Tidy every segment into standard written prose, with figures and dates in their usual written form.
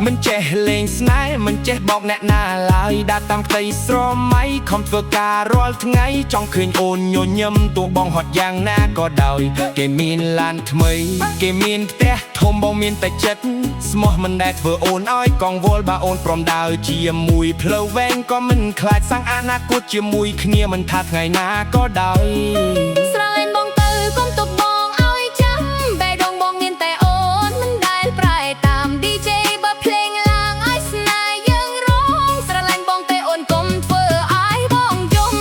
មិនចេះលេងស្នេហ៍មិនចេះបោកអ្នកណាឡើយដាក់តាមផ្ទៃស្រមៃខំធ្វើការរាល់ថ្ងៃចង់ឃើញអូនញញឹមទោះបងហត់យ៉ាងណាក៏ដោយគេមានឡានថ្មីគេមានផ្ទះធំបងមានតែចិត្តស្មោះមិនដែលធ្វើអូនឲ្យកង្វល់បើអូនព្រមដើរជាមួយផ្លូវវែងក៏មិនខ្លាចសាំងអនាគតជាមួយគ្នាមិនថាថ្ងៃណាក៏ដោយស្រឡាញ់បងទៅកុំទុកបងឲ្យចាំបេះដូងបងមានតែអូនមិនដែលប្រែតាម DJ បើភ្លេងឡើងឲ្យស្នេហ៍យើងរងស្រឡាញ់បងតែអូនកុំធ្វើឲ្យបងយំ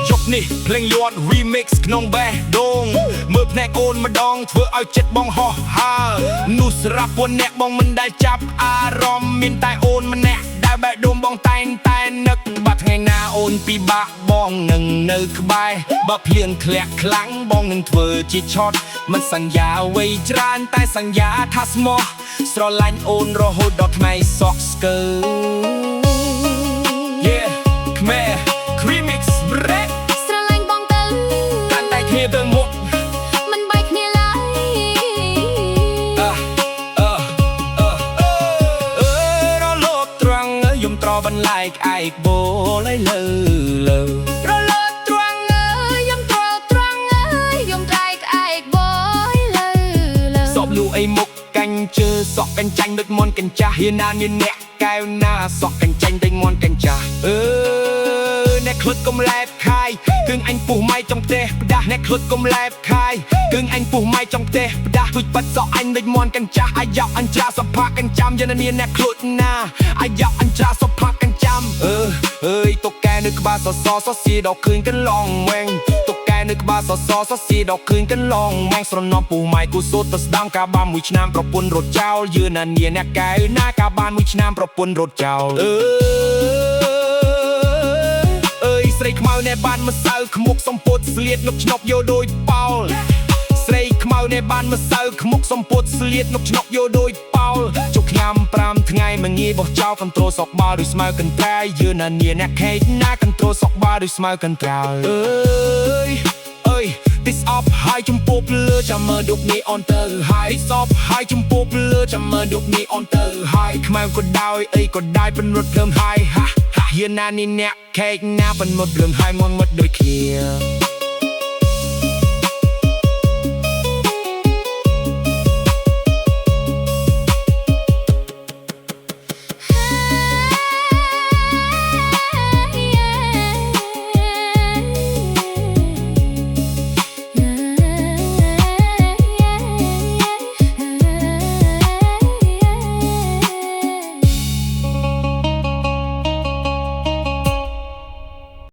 ជប់នេះភ្លេងលាត់ remix ក្នុងបេះដូងមើលភ្នែកអូនម្ដងធ្វើឲ្យចិត្តបងហោះហើរនោះសម្រាប់ពួកអ្នកបងមិនដែលចាប់អារម្មណ៍មានតែអូនម្នាក់ដែលបេះដូងបងតែងតែនឹកបាត់ថ្ងៃណាអូនពិបាកបងនឹងនៅក្បែរបើភ្លៀងធ្លាក់ខ្លាំងបងនឹងធ្វើជាឆត់មិនសន្យាអ្វីច្រើនតែសន្យាថាស្មោះស្រឡាញ់អូនរហូតដល់ថ្ងៃសក់ស្កើខ្មែរ remix break ស្រឡាញ់បងទៅកាន់តែគ្នាទៅមុខមិនបែកគ្នាឡើយរលត់ត្រង់យំត្របន្លែកឯកបូលឲ្យលើរលត់ត្រង់យំត្រង់យំត្រែកឯកបយលើសពលូអីមុខកាញ់ជើសក់កាញ់ចាញ់ដូចមន់កាញ់ចាស់ហ៊ានណាមានអ្នកកែវណាសក់កាញ់ចាញ់ដូចមន់កាញ់ចាស់អ្នកឃ្លុតកុំលែបខាយគឹងអញពុះម៉ៃtrongផ្ទះផ្ដាស់អ្នកឃ្លុតកុំលែបខាយគឹងអញពុះម៉ៃtrongផ្ទះផ្ដាស់ទួចបាត់សក់អញដូចមន់កាញ់ចាស់អាយ៉ាប់អញច្រាសផាកាញ់ចាំយននាអ្នកឃ្លុតណាអាយ៉ាប់អញច្រាសផាកាញ់ចាំអើយតុកកែនៅក្បាលសសសសៀដល់ឃើញកន្លងវែងតុកកែនៅក្បាលសសសសៀដល់ឃើញកន្លងម៉ែងស្រណំពុះម៉ៃគូសូតទៅស្ដាំការបានមួយឆ្នាំប្រពន្ធរត់ចោលយឺណានាអ្នកកែវណាការបានមួយឆ្នាំប្រពន្ធរត់ចោលស្រីខ្មៅណែបានម្សៅខ្មុកសំពុតស្លៀតងប់ឆ្នប់យកដូចប៉ោលស្រីខ្មៅណែបានម្សៅខ្មុកសំពុតស្លៀតងប់ឆ្នប់យកដូចប៉ោលជុកញ៉ាំ5ថ្ងៃមិនងាយបោះចោលកន្ត្រូលសក់បាល់ដូចស្មៅកន្ត្រៃយឺណានាអ្នកខេកណាកន្ត្រូលសក់បាល់ដូចស្មៅកន្ត្រៃThis up ហើយចំពោះភ្លើចាំមើលឌុកនេះអនទៅហើយសពហើយចំពោះភ្លើចាំមើលឌុកនេះអនទៅហើយខ្មៅក៏ដោយអីក៏ដោយពន្លត់ភ្លើងហើយហ៊ានណានេះអ្នកខេកណាពន្លត់ភ្លើងហើយមកមុតដូចគ្នា